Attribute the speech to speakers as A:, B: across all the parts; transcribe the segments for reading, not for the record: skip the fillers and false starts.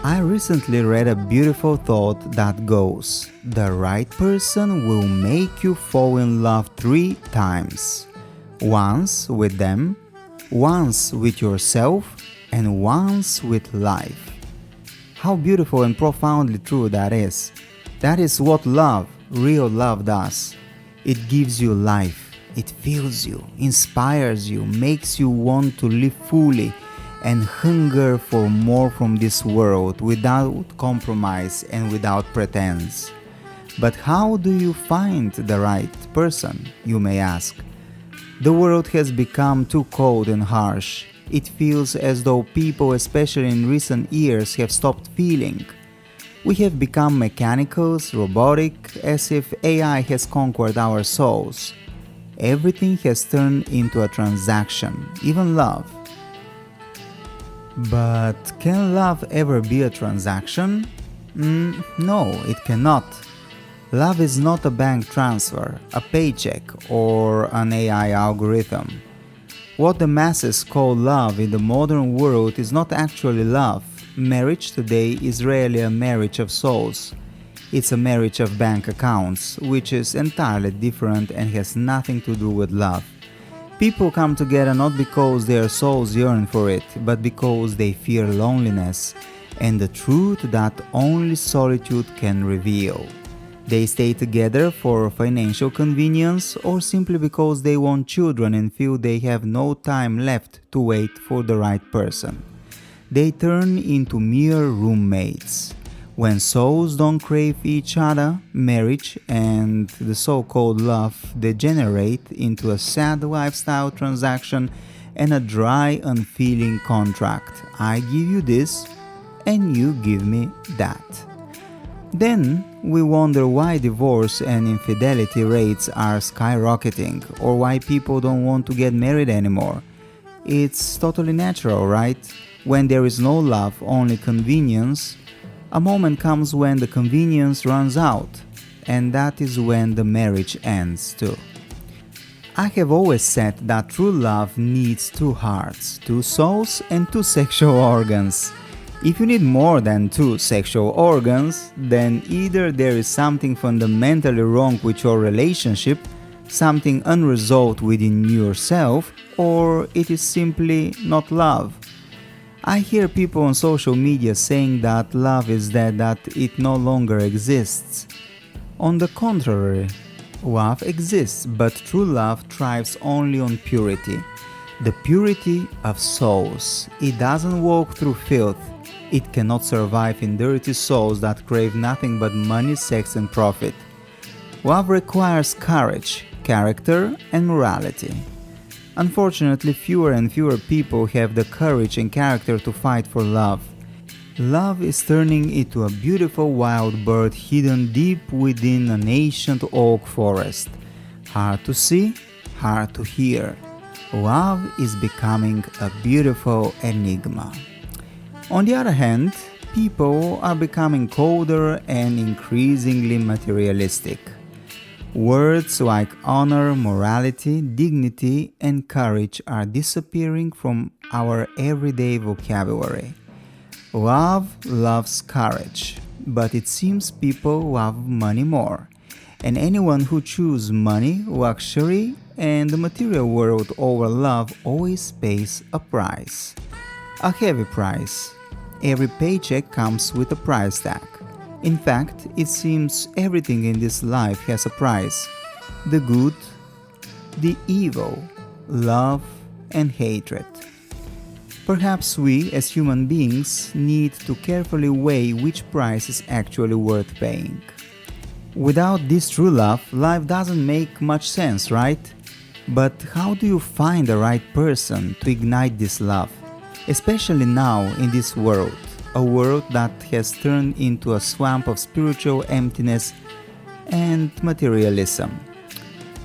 A: I recently read a beautiful thought that goes, the right person will make you fall in love 3 times. Once with them, once with yourself, and once with life. How beautiful and profoundly true that is. That is what love, real love does. It gives you life, it fills you, inspires you, makes you want to live fully and hunger for more from this world without compromise and without pretense. But how do you find the right person, you may ask? The world has become too cold and harsh. It feels as though people, especially in recent years, have stopped feeling. We have become mechanical, robotic, as if AI has conquered our souls. Everything has turned into a transaction, even love. But can love ever be a transaction? No, it cannot. Love is not a bank transfer, a paycheck, or an AI algorithm. What the masses call love in the modern world is not actually love. Marriage today is rarely a marriage of souls. It's a marriage of bank accounts, which is entirely different and has nothing to do with love. People come together not because their souls yearn for it, but because they fear loneliness and the truth that only solitude can reveal. They stay together for financial convenience or simply because they want children and feel they have no time left to wait for the right person. They turn into mere roommates. When souls don't crave each other, marriage and the so-called love degenerate into a sad lifestyle transaction and a dry, unfeeling contract. I give you this and you give me that. Then we wonder why divorce and infidelity rates are skyrocketing or why people don't want to get married anymore. It's totally natural, right? When there is no love, only convenience, a moment comes when the convenience runs out, and that is when the marriage ends too. I have always said that true love needs 2 hearts, 2 souls, and 2 sexual organs. If you need more than 2 sexual organs, then either there is something fundamentally wrong with your relationship, something unresolved within yourself, or it is simply not love. I hear people on social media saying that love is dead, that it no longer exists. On the contrary, love exists, but true love thrives only on purity. The purity of souls. It doesn't walk through filth. It cannot survive in dirty souls that crave nothing but money, sex, and profit. Love requires courage, character, and morality. Unfortunately, fewer and fewer people have the courage and character to fight for love. Love is turning into a beautiful wild bird hidden deep within an ancient oak forest. Hard to see, hard to hear. Love is becoming a beautiful enigma. On the other hand, people are becoming colder and increasingly materialistic. Words like honor, morality, dignity, and courage are disappearing from our everyday vocabulary. Love loves courage, but it seems people love money more. And anyone who chooses money, luxury, and the material world over love always pays a price. A heavy price. Every paycheck comes with a price tag. In fact, it seems everything in this life has a price. The good, the evil, love, and hatred. Perhaps we, as human beings, need to carefully weigh which price is actually worth paying. Without this true love, life doesn't make much sense, right? But how do you find the right person to ignite this love? Especially now in this world, a world that has turned into a swamp of spiritual emptiness and materialism.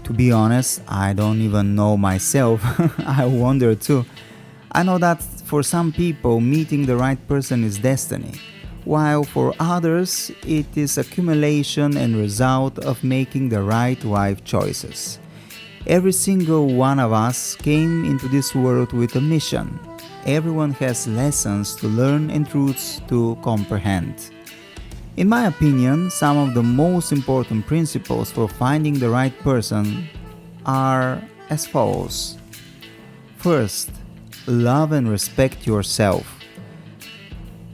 A: To be honest, I don't even know myself. I wonder too. I know that for some people, meeting the right person is destiny, while for others, it is accumulation and result of making the right life choices. Every single one of us came into this world with a mission. Everyone has lessons to learn and truths to comprehend. In my opinion, some of the most important principles for finding the right person are as follows. First, love and respect yourself.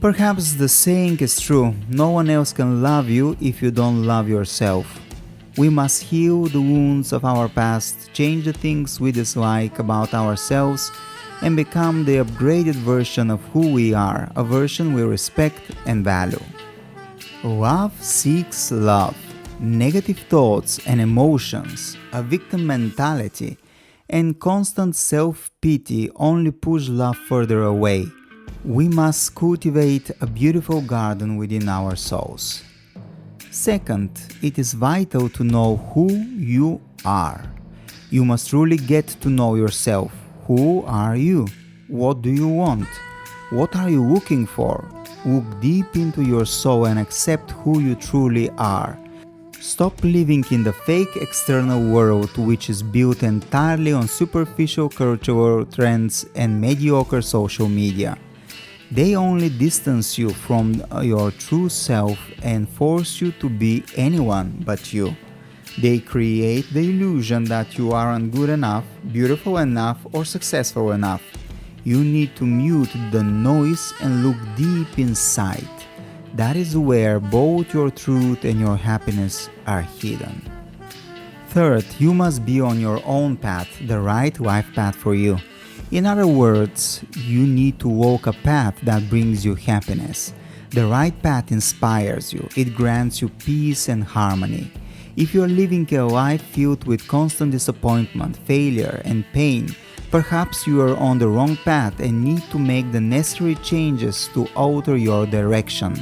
A: Perhaps the saying is true, no one else can love you if you don't love yourself. We must heal the wounds of our past, change the things we dislike about ourselves, and become the upgraded version of who we are, a version we respect and value. Love seeks love. Negative thoughts and emotions, a victim mentality, and constant self-pity only push love further away. We must cultivate a beautiful garden within our souls. Second, it is vital to know who you are. You must truly get to know yourself. Who are you? What do you want? What are you looking for? Look deep into your soul and accept who you truly are. Stop living in the fake external world which is built entirely on superficial cultural trends and mediocre social media. They only distance you from your true self and force you to be anyone but you. They create the illusion that you aren't good enough, beautiful enough, or successful enough. You need to mute the noise and look deep inside. That is where both your truth and your happiness are hidden. Third, you must be on your own path, the right life path for you. In other words, you need to walk a path that brings you happiness. The right path inspires you, it grants you peace and harmony. If you are living a life filled with constant disappointment, failure, and pain, perhaps you are on the wrong path and need to make the necessary changes to alter your direction.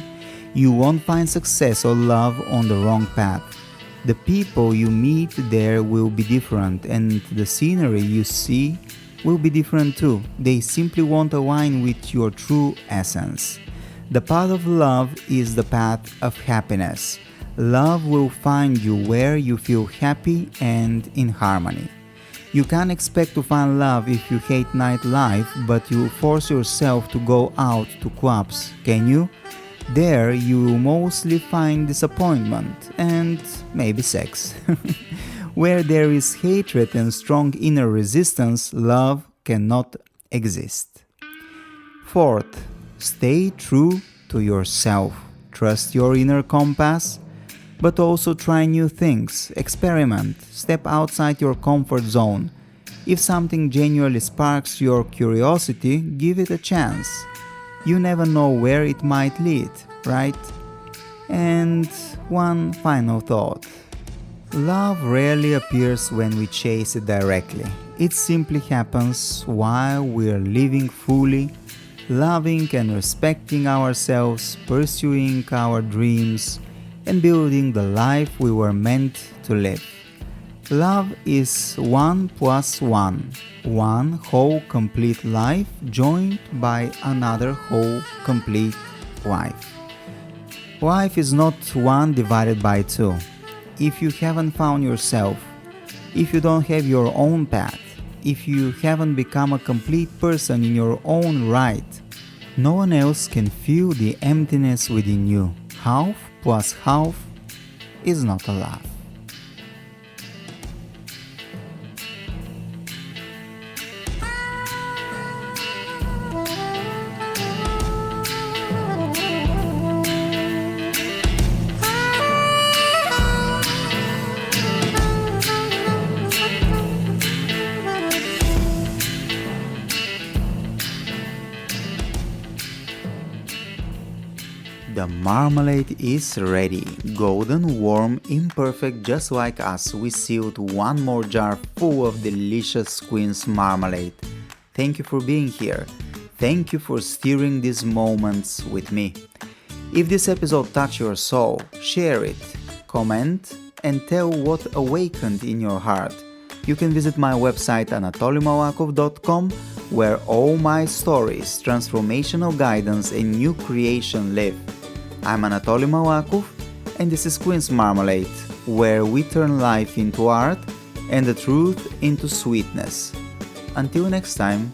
A: You won't find success or love on the wrong path. The people you meet there will be different, and the scenery you see will be different too. They simply won't align with your true essence. The path of love is the path of happiness. Love will find you where you feel happy and in harmony. You can't expect to find love if you hate nightlife, but you force yourself to go out to clubs, can you? There you will mostly find disappointment and maybe sex. Where there is hatred and strong inner resistance, love cannot exist. Fourth, stay true to yourself. Trust your inner compass, but also try new things, experiment, step outside your comfort zone. If something genuinely sparks your curiosity, give it a chance. You never know where it might lead, right? And one final thought. Love rarely appears when we chase it directly. It simply happens while we're living fully, loving and respecting ourselves, pursuing our dreams, and building the life we were meant to live. Love is 1 plus 1, one whole complete life joined by another whole complete life. Life is not 1 divided by 2. If you haven't found yourself, if you don't have your own path, if you haven't become a complete person in your own right, no one else can fill the emptiness within you. Half plus half is not a love. The marmalade is ready, golden, warm, imperfect, just like us. We sealed one more jar full of delicious Queen's marmalade. Thank you for being here. Thank you for steering these moments with me. If this episode touched your soul, share it, comment, and tell what awakened in your heart. You can visit my website anatolymalakov.com, where all my stories, transformational guidance, and new creation live. I'm Anatoly Malakov, and this is Queen's Marmalade, where we turn life into art and the truth into sweetness. Until next time.